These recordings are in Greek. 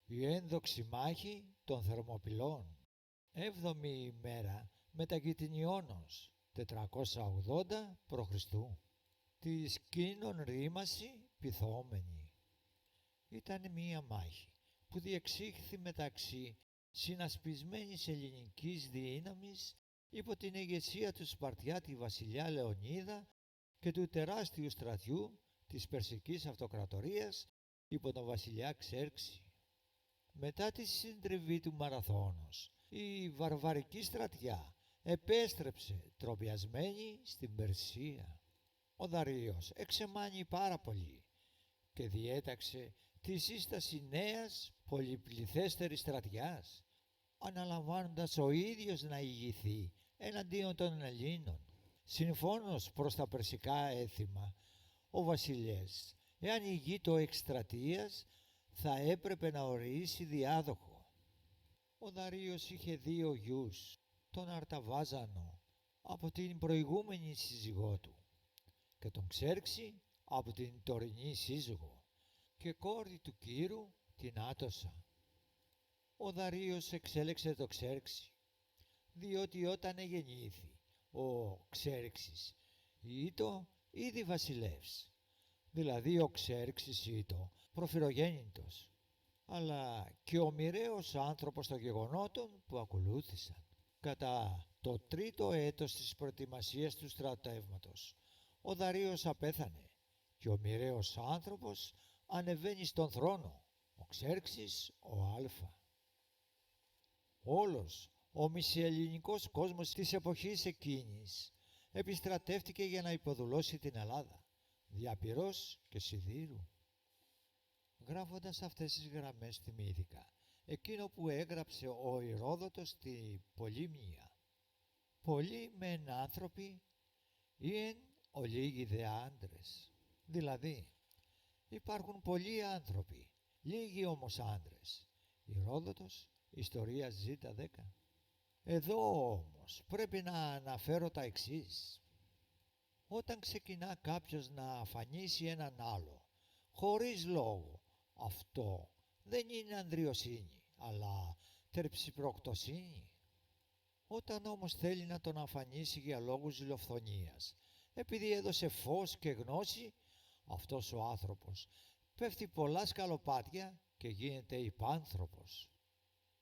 Η ένδοξη μάχη των Θερμοπυλών. 7η ημέρα μετά Γητηνιώνος, 480 π.Χ. Της Κίνων ρήμαση πυθόμενη. Ήταν μία μάχη που διεξήχθη μεταξύ συνασπισμένης ελληνικής δύναμης υπό την ηγεσία του Σπαρτιάτη βασιλιά Λεωνίδα και του τεράστιου στρατιού της Περσικής Αυτοκρατορίας υπό τον βασιλιά Ξέρξη. Μετά τη συντριβή του Μαραθώνος, η βαρβαρική στρατιά επέστρεψε τροπιασμένη στην Περσία. Ο Δαρείος εξεμάνει πάρα πολύ και διέταξε τη σύσταση νέας πολυπληθέστερης στρατιάς, αναλαμβάνοντας ο ίδιος να ηγηθεί εναντίον των Ελλήνων. Συμφώνως προς τα περσικά έθιμα, ο βασιλιάς, εάν ηγείτο εκστρατείας, θα έπρεπε να ορίσει διάδοχο. Ο Δαρείος είχε 2 γιους, τον Αρταβάζανο από την προηγούμενη σύζυγό του και τον Ξέρξη από την τωρινή σύζυγο και κόρη του Κύρου την Άτοσα. Ο Δαρείος εξέλεξε το Ξέρξη, διότι όταν εγεννήθη ο Ξέρξης ήτο ήδη βασιλεύς, δηλαδή ο Ξέρξης ήτο προφυρογέννητος, αλλά και ο μοιραίος άνθρωπος των γεγονότων που ακολούθησαν. Κατά το 3ο έτος της προετοιμασίας του στρατεύματος, ο Δαρείος απέθανε και ο μοιραίος άνθρωπος ανεβαίνει στον θρόνο, ο Ξέρξης ο Αλφα. Όλος ο μισιελληνικός κόσμος της εποχής εκείνης επιστρατεύτηκε για να υποδουλώσει την Ελλάδα, δια πυρός και σιδήρου. Γράφοντας αυτές τις γραμμές θυμήθηκα εκείνο που έγραψε ο Ηρόδοτος στη Πολύμνια. «Πολλοί μεν άνθρωποι ή εν ολίγοι δε άντρες». Δηλαδή υπάρχουν πολλοί άνθρωποι, λίγοι όμως άντρες. Ηρόδοτος, Ιστορία Ζ10. Εδώ όμως πρέπει να αναφέρω τα εξής. Όταν ξεκινά κάποιος να αφανίσει έναν άλλο χωρίς λόγο, αυτό δεν είναι ανδριοσύνη, αλλά τερψιπροκτοσύνη. Όταν όμως θέλει να τον αφανίσει για λόγους ζηλοφθονίας, επειδή έδωσε φως και γνώση, αυτός ο άνθρωπος πέφτει πολλά σκαλοπάτια και γίνεται υπάνθρωπος.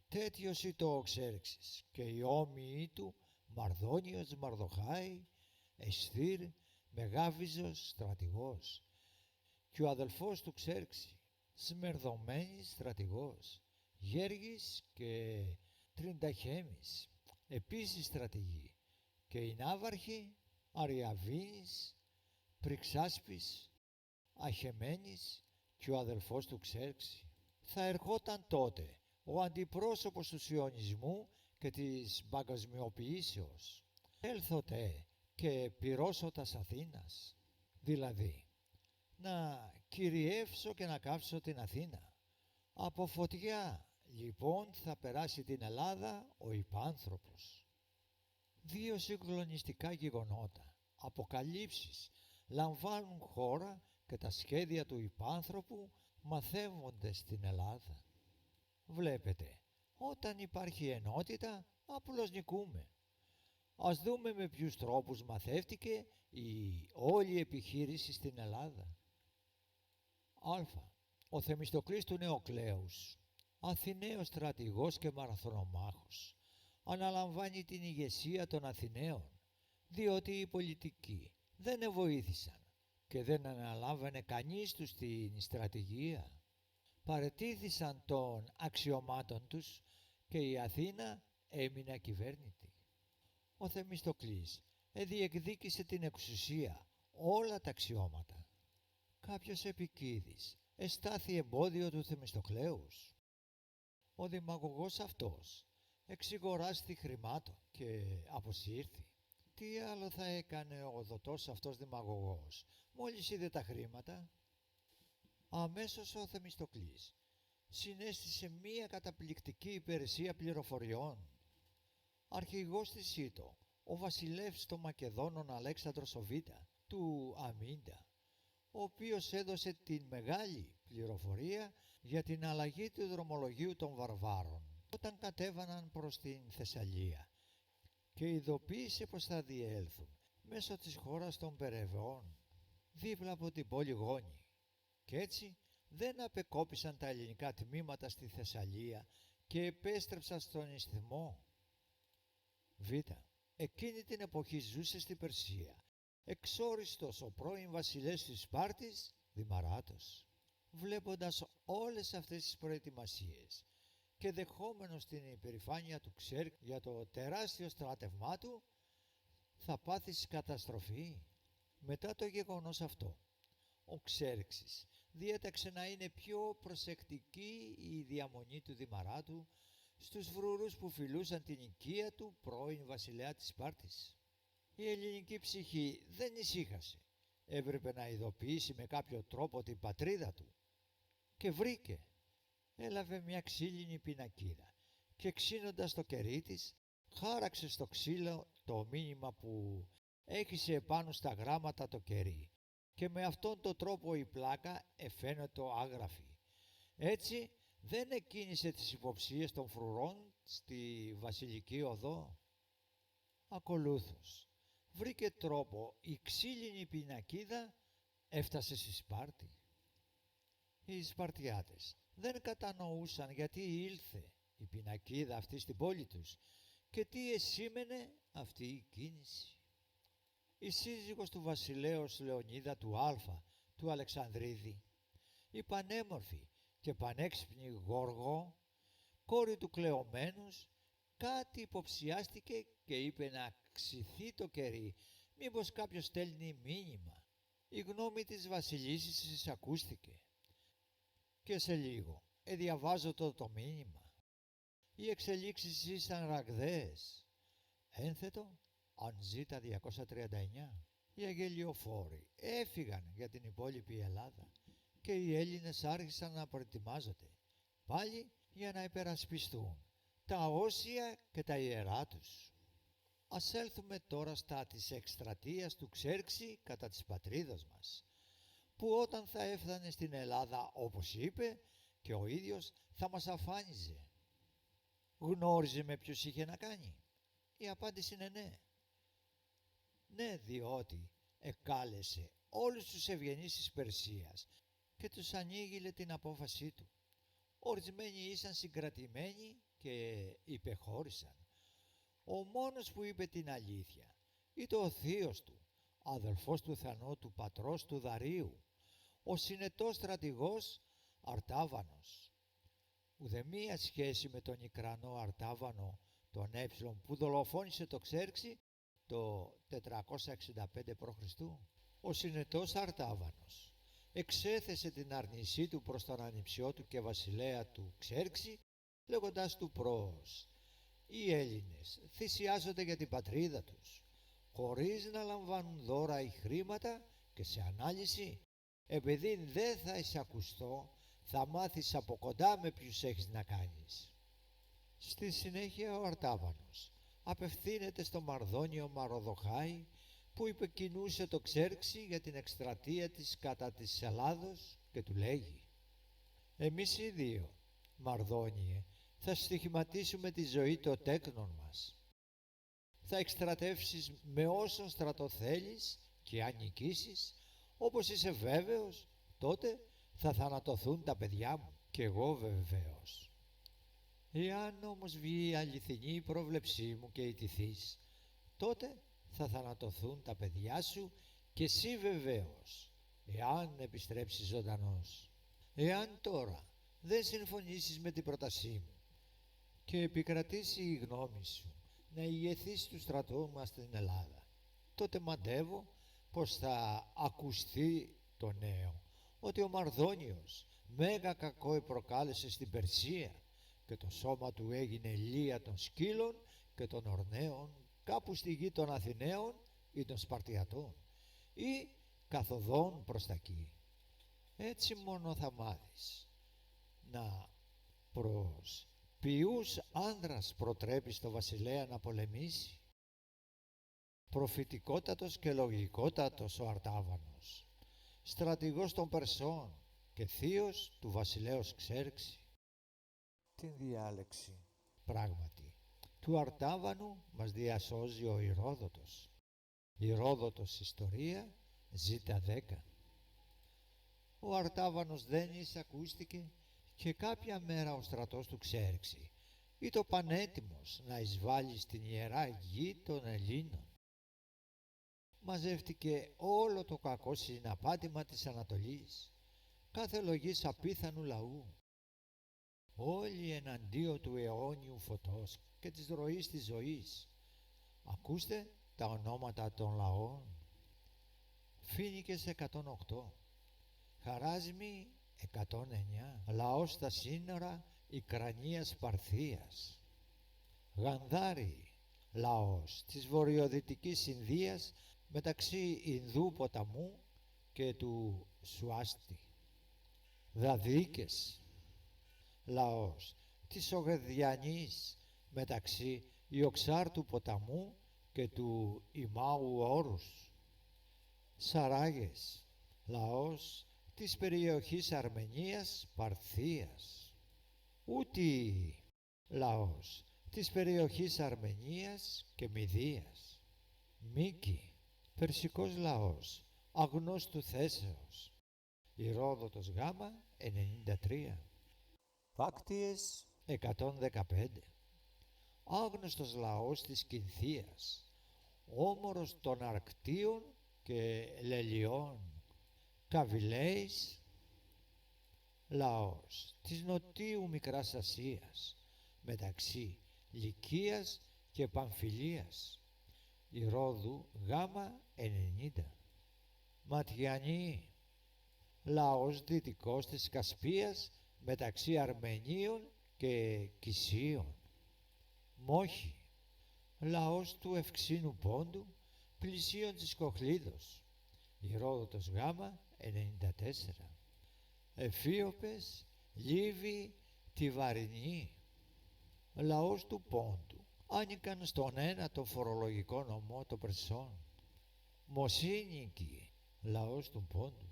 Τέτοιος ήτο ο Ξέρξης και οι όμοιοι του Μαρδόνιος, Μαρδοχάη, Εσθήρ, Μεγάβιζος, στρατηγός, και ο αδελφός του Ξέρξη, Σμερδομένης, στρατηγός, Γέργης και Τρινταχέμης, επίσης στρατηγοί, και οι ναύαρχοι Αριαβίνης, Πριξάσπης, Αχεμένης και ο αδελφός του Ξέρξη. Θα ερχόταν τότε ο αντιπρόσωπος του σιωνισμού και της παγκοσμιοποιήσεως. Έλθοτε και πυρώσωτας Αθήνας, δηλαδή να κυριεύσω και να κάψω την Αθήνα. Από φωτιά λοιπόν θα περάσει την Ελλάδα ο υπάνθρωπος. 2 συγκλονιστικά γεγονότα, αποκαλύψεις, λαμβάνουν χώρα και τα σχέδια του υπάνθρωπου μαθεύονται στην Ελλάδα. Βλέπετε, όταν υπάρχει ενότητα απλώς νικούμε. Ας δούμε με ποιους τρόπους μαθεύτηκε η όλη επιχείρηση στην Ελλάδα. Α. Ο Θεμιστοκλής του Νεοκλέους, Αθηναίος στρατηγός και μαραθωνομάχος, αναλαμβάνει την ηγεσία των Αθηναίων, διότι οι πολιτικοί δεν βοήθησαν και δεν αναλάβανε κανείς τους την στρατηγία. Παρετήθησαν των αξιωμάτων τους και η Αθήνα έμεινε ακυβέρνητη. Ο Θεμιστοκλής διεκδίκησε την εξουσία, όλα τα αξιώματα. Κάποιος επικίδης εστάθη εμπόδιο του Θεμιστοκλέους. Ο δημαγωγός αυτός εξηγοράστη χρημάτων και αποσύρθη. Τι άλλο θα έκανε ο δοτός αυτός δημαγωγός, μόλις είδε τα χρήματα? Αμέσως ο Θεμιστοκλής συνέστησε μία καταπληκτική υπηρεσία πληροφοριών. Αρχηγός της ήτο ο βασιλεύς των Μακεδόνων Αλέξανδρος ο Β' του Αμίντα, ο οποίος έδωσε την μεγάλη πληροφορία για την αλλαγή του δρομολογίου των βαρβάρων όταν κατέβαναν προς την Θεσσαλία και ειδοποίησε πως θα διέλθουν μέσω της χώρας των Περεβαιών δίπλα από την πόλη Γόνη, και έτσι δεν απεκόπησαν τα ελληνικά τμήματα στη Θεσσαλία και επέστρεψαν στον Ισθμό. Β. Εκείνη την εποχή ζούσε στην Περσία εξόριστος ο πρώην βασιλέας της Σπάρτης, Δημαράτος. Βλέποντας όλες αυτές τις προετοιμασίες και δεχόμενος την υπερηφάνεια του Ξέρκ για το τεράστιο στράτευμά του, θα πάθεις καταστροφή. Μετά το γεγονός αυτό, ο Ξέρξης διέταξε να είναι πιο προσεκτική η διαμονή του Δημαράτου στους φρουρούς που φιλούσαν την οικία του πρώην βασιλέα της Σπάρτης. Η ελληνική ψυχή δεν ησύχασε. Έπρεπε να ειδοποιήσει με κάποιο τρόπο την πατρίδα του και βρήκε. Έλαβε μια ξύλινη πινακίδα και ξύνοντας το κερί της χάραξε στο ξύλο το μήνυμα που έχισε επάνω στα γράμματα το κερί και με αυτόν τον τρόπο η πλάκα εφαίνεται άγραφη. Έτσι δεν εκκίνησε τις υποψίες των φρουρών στη Βασιλική Οδό. Ακολούθως βρήκε τρόπο η ξύλινη πινακίδα έφτασε στη Σπάρτη. Οι Σπαρτιάτες δεν κατανοούσαν γιατί ήλθε η πινακίδα αυτή στην πόλη τους και τι εσήμενε αυτή η κίνηση. Η σύζυγος του βασιλέως Λεωνίδα του Α, του Αλεξανδρίδη, η πανέμορφη και πανέξυπνη Γόργο, κόρη του Κλεομένους, κάτι υποψιάστηκε και είπε να ξυθεί το κερί, μήπως κάποιος στέλνει μήνυμα. Η γνώμη της βασιλίσσης ακούστηκε και σε λίγο διαβάζω το μήνυμα. Οι εξελίξεις ήσαν ραγδαίες. Ένθετο Ανζήτα 239. Οι αγγελιοφόροι έφυγαν για την υπόλοιπη Ελλάδα και οι Έλληνες άρχισαν να προετοιμάζονται πάλι για να υπερασπιστούν τα όσια και τα ιερά τους. Ας έλθουμε τώρα στα της εκστρατείας του Ξέρξη κατά της πατρίδας μας, που όταν θα έφτανε στην Ελλάδα, όπως είπε, και ο ίδιος θα μας αφάνιζε. Γνώριζε με ποιους είχε να κάνει? Η απάντηση είναι ναι. Ναι, διότι εκάλεσε όλους τους ευγενείς της Περσίας και τους ανήγγειλε την απόφασή του. Ορισμένοι ήσαν συγκρατημένοι και υπεχώρησαν. Ο μόνος που είπε την αλήθεια ήταν ο θείος του, αδελφός του θανότου πατρός του Δαρίου, ο συνετός στρατηγός Αρτάβανος. Ουδεμία σχέση με τον Ικρανό Αρτάβανο τον Έψιλον που δολοφόνησε το Ξέρξη το 465 π.Χ. Ο συνετός Αρτάβανος εξέθεσε την αρνησή του προς τον ανιψιό του και βασιλέα του Ξέρξη, λέγοντας του πρόως: οι Έλληνες θυσιάζονται για την πατρίδα τους χωρίς να λαμβάνουν δώρα ή χρήματα και σε ανάλυση, επειδή δεν θα εισακουστώ, θα μάθεις από κοντά με ποιους έχεις να κάνεις. Στη συνέχεια ο Αρτάβανος απευθύνεται στο Μαρδόνιο Μαροδοχάη που υπεκκινούσε το Ξέρξη για την εκστρατεία της κατά της Ελλάδος και του λέγει: εμείς οι δύο, Μαρδόνιε, θα στοιχηματίσουμε τη ζωή των τέκνων μας. Θα εκστρατεύσεις με όσον στρατό θέλεις και αν νικήσεις, όπως είσαι βέβαιος, τότε θα θανατωθούν τα παιδιά μου και εγώ βεβαίως. Εάν όμως βγει η αληθινή πρόβλεψή μου και ιτηθείς, τότε θα θανατωθούν τα παιδιά σου και εσύ βεβαίως, εάν επιστρέψεις ζωντανός. Εάν τώρα δεν συμφωνήσεις με την πρότασή μου και επικρατήσει η γνώμη σου να ηγεθείς του στρατού μας στην Ελλάδα, τότε μαντεύω πως θα ακουστεί το νέο ότι ο Μαρδόνιος μέγα κακό προκάλεσε στην Περσία και το σώμα του έγινε λία των σκύλων και των ορναίων κάπου στη γη των Αθηναίων ή των Σπαρτιατών ή καθοδόν προς τα εκεί. Έτσι μόνο θα μάθεις να προς ποιούς άνδρας προτρέπεις το βασιλέα να πολεμήσει. Προφητικότατος και λογικότατος ο Αρτάβανος, στρατηγός των Περσών, και θείος του βασιλέως Ξέρξη. Την διάλεξη, πράγματι, του Αρτάβανου μας διασώζει ο Ηρόδοτος. Ηρόδοτος Ιστορία, Ζ10. Ο Αρτάβανος δεν εισακούστηκε και κάποια μέρα ο στρατός του Ξέρξη ήταν πανέτοιμος να εισβάλλει στην ιερά γη των Ελλήνων. Μαζεύτηκε όλο το κακό συναπάτημα της Ανατολής, κάθε λογής απίθανου λαού, όλοι εναντίον του αιώνιου φωτός και της ροής της ζωής. Ακούστε τα ονόματα των λαών. Φοίνικες 108, Χαράσμι 109, λαός στα σύνορα Ικρανίας Παρθίας. Γανδάρι, λαός της βορειοδυτικής Ινδίας μεταξύ Ινδού ποταμού και του Σουάστη. Δαδίκες, λαός της Ογεδιανής μεταξύ Ιοξάρτου ποταμού και του Ιμάου Όρους. Σαράγες, λαός της περιοχής Αρμενίας Παρθίας. Ούτι, λαός της περιοχής Αρμενίας και Μηδίας. Μίκη, περσικός λαός αγνώστου θέσεως. Ηρόδοτος Γάμα 93. Φάκτιες 115, άγνωστος λαός της Κινθίας, όμορος των Αρκτίων και Λελιών. Καβιλέης, λαός της νοτίου Μικράς Ασίας μεταξύ Λυκίας και Παμφιλίας. Ηρόδου Γάμα 90. Ματιανή, λαός δυτικός της Κασπίας μεταξύ Αρμενίων και Κισίων. Μόχη, λαός του Ευξήνου Πόντου πλησίων της Κοχλίδος. Ηρόδοτος Γάμα 94. Εφίωπες, Λίβοι, Τιβαρινοί, λαός του Πόντου, άνοικαν στον ένα το φορολογικό νομό των Περσών. Μοσίνικοι, λαός του Πόντου.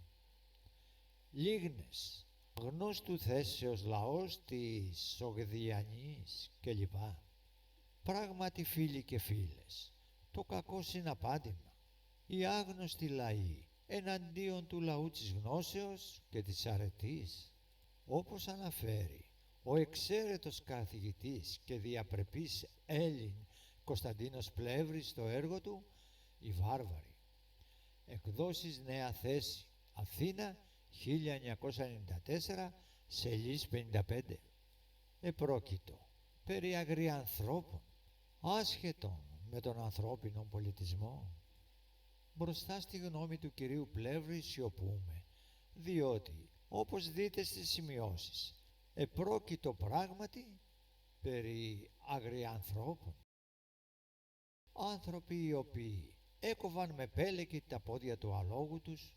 Λίγνες, γνώστου θέσεως λαός της Σογδιανής κλπ. Πράγματι φίλοι και φίλες, το κακό συναπάντημα, οι άγνωστοι λαοί εναντίον του λαού της γνώσεως και της αρετής. Όπως αναφέρει ο εξαίρετος καθηγητής και διαπρεπής Έλλην Κωνσταντίνος Πλεύρης στο έργο του «Οι Βάρβαροι». Εκδόσεις Νέα Θέση, Αθήνα 1994, σελίς 55. Επρόκειτο περί αγριανθρώπων, άσχετον με τον ανθρώπινο πολιτισμό. Μπροστά στη γνώμη του κυρίου Πλεύρη σιωπούμε, διότι όπως δείτε στις σημειώσεις επρόκειτο πράγματι περί αγριανθρώπων. Άνθρωποι οι οποίοι έκοβαν με πέλεκι τα πόδια του αλόγου τους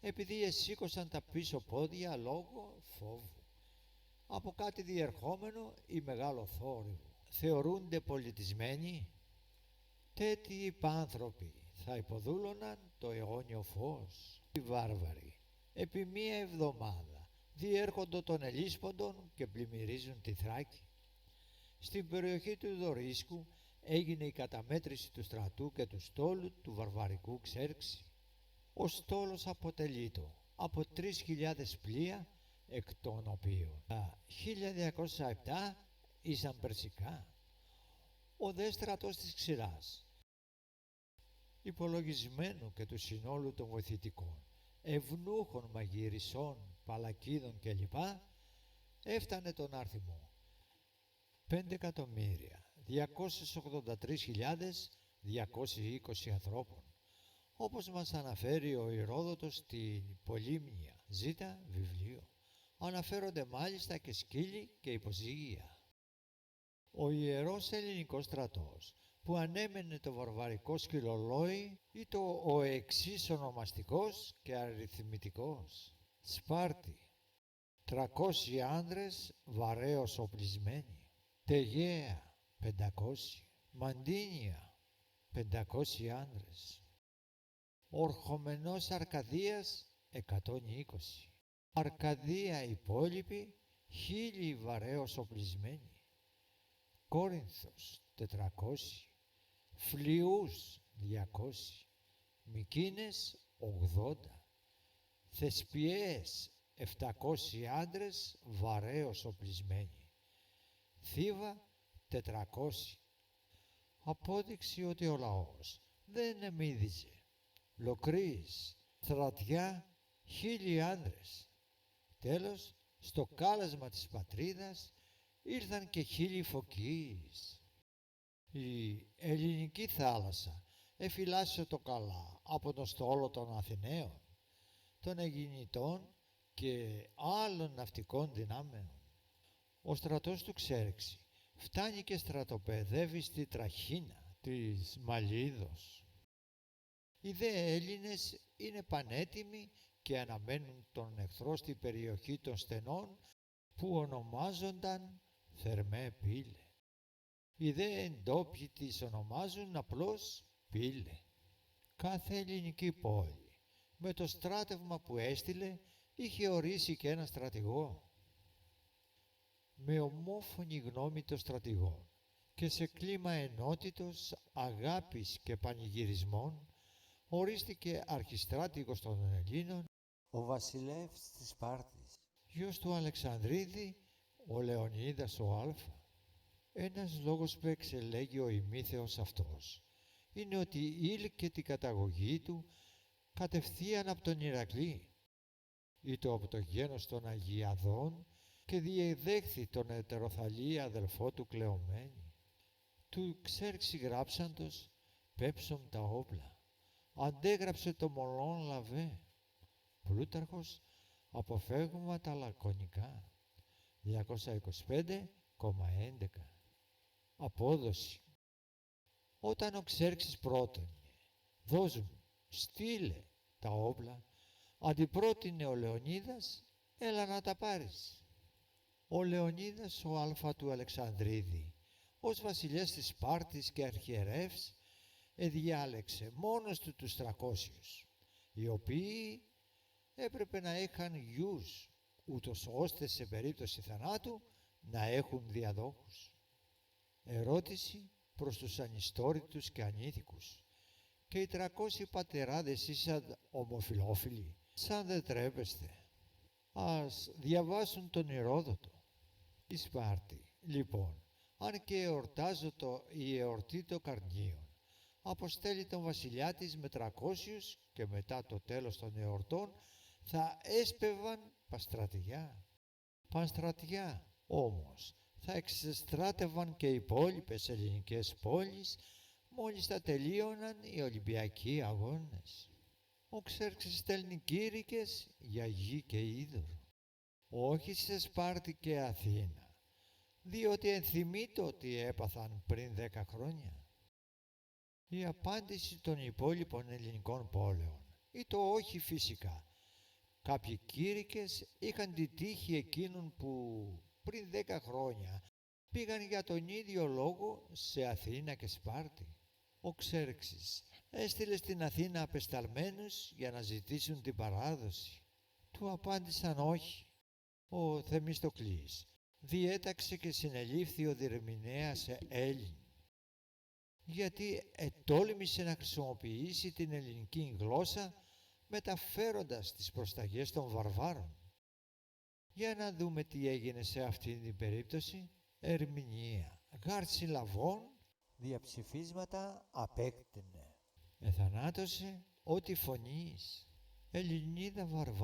επειδή εσήκωσαν τα πίσω πόδια λόγω φόβου από κάτι διερχόμενο ή μεγάλο θόρυβο. Θεωρούνται πολιτισμένοι. Τέτοιοι υπάνθρωποι θα υποδούλωναν το αιώνιο φως. Οι βάρβαροι επί μία εβδομάδα διέρχονται των Ελίσποντων και πλημμυρίζουν τη Θράκη. Στην περιοχή του Δορίσκου έγινε η καταμέτρηση του στρατού και του στόλου του βαρβαρικού Ξέρξη. Ο στόλος αποτελείται από 3.000 πλοία, εκ των οποίων τα 1.207 ήσαν περσικά. Ο δε στρατός της ξηράς, υπολογισμένου και του συνόλου των βοηθητικών, ευνούχων μαγειρισών, παλακίδων κλπ, έφτανε τον αριθμό 5.283.220 ανθρώπων, όπως μας αναφέρει ο Ηρόδοτος στην Πολύμνια Ζήτα βιβλίο. Αναφέρονται μάλιστα και σκύλοι και υποζύγια. Ο ιερός ελληνικός στρατός που ανέμενε το βαρβαρικό σκυλολόι ήταν ο εξής ονομαστικός και αριθμητικός. Σπάρτη, 300 άνδρες βαρέως οπλισμένοι. Τεγέα, 500. Μαντίνια, 500 άνδρες. Ορχομενός Αρκαδίας, 120. Αρκαδία υπόλοιπη, 1000 βαρέως οπλισμένοι. Κόρινθος 400, Φλιούς 200, Μικίνες 80, Θεσπιές 700 άντρες βαρέως οπλισμένοι. Θήβα 400. Απόδειξη ότι ο λαός δεν εμίδιζε. Λοκρής, στρατιά 1000 άντρες. Τέλος, στο κάλεσμα της πατρίδας ήρθαν και 1000 φωκείς. Η ελληνική θάλασσα εφυλάσσε το καλά από τον στόλο των Αθηναίων, των Αιγινητών και άλλων ναυτικών δυνάμεων. Ο στρατός του Ξέρξη φτάνει και στρατοπεδεύει στη Τραχίνα της Μαλίδος. Οι δε Έλληνες είναι πανέτοιμοι και αναμένουν τον εχθρό στη περιοχή των στενών που ονομάζονταν Θερμέ Πύλε. Οι δε εντόπιοι τις ονομάζουν απλώς Πύλε. Κάθε ελληνική πόλη με το στράτευμα που έστειλε είχε ορίσει και ένα στρατηγό. Με ομόφωνη γνώμη των στρατηγών και σε κλίμα ενότητος, αγάπης και πανηγυρισμών ορίστηκε αρχιστράτηγος των Ελλήνων ο βασιλεύς της Σπάρτης, γιος του Αλεξανδρίδη, ο Λεωνίδας ο Άλφα. Ένας λόγος που εξελέγει ο ημίθεος αυτός είναι ότι ήλκε την καταγωγή του κατευθείαν από τον Ηρακλή, ήτο από το γένος των Αγιαδών, και διεδέχθη τον ετεροθαλή αδελφό του Κλεομένη. Του Ξέρξη γράψαντος πέψον τα όπλα, αντέγραψε το μολόν λαβέ. Πλούταρχος αποφεύγουμε τα λακωνικά. 225,11. Απόδοση. Όταν ο Ξέρξης πρότεινε, δώσ' μου, στείλε τα όπλα, αντιπρότεινε ο Λεωνίδας, έλα να τα πάρεις. Ο Λεωνίδας ο Άλφα του Αλεξανδρίδη, ως βασιλιάς της Σπάρτης και αρχιερεύς, εδιάλεξε μόνος του τους 300, οι οποίοι έπρεπε να είχαν γιους, ούτως ώστε σε περίπτωση θανάτου να έχουν διαδόχους. Ερώτηση προς τους ανιστόρητους και ανήθικους. Και οι 300 πατεράδες ήσαν ομοφυλόφιλοι, σαν δεν τρέπεστε. Ας διαβάσουν τον Ηρόδοτο. Η Σπάρτη, λοιπόν, αν και εορτάζω η εορτή των Καρνίων, αποστέλει τον βασιλιά της με 300 και μετά το τέλος των εορτών θα έσπευαν παστρατιά. Πανστρατιά όμως θα εξεστράτευαν και οι υπόλοιπες ελληνικές πόλεις μόλις θα τελείωναν οι Ολυμπιακοί αγώνες. Ο Ξέρξης στέλνει κήρυκες για γη και είδωρ, όχι σε Σπάρτη και Αθήνα, διότι ενθυμείται ότι έπαθαν πριν 10 χρόνια. Η απάντηση των υπόλοιπων ελληνικών πόλεων ή το όχι φυσικά. Κάποιοι κήρυκες είχαν τη τύχη εκείνων που πριν 10 χρόνια πήγαν για τον ίδιο λόγο σε Αθήνα και Σπάρτη. Ο Ξέρξης έστειλε στην Αθήνα απεσταλμένους για να ζητήσουν την παράδοση. Του απάντησαν όχι. Ο Θεμιστοκλής διέταξε και συνελήφθη ο διερμηνέας Έλλην, γιατί ετόλμησε να χρησιμοποιήσει την ελληνική γλώσσα μεταφέροντας τις προσταγές των βαρβάρων. Για να δούμε τι έγινε σε αυτήν την περίπτωση. Ερμηνεία. Γάρ συλλαβών, διαψηφίσματα απέκτηνε. Εθανάτωσε ό,τι φωνείς. Ελληνίδα βαρβάρα.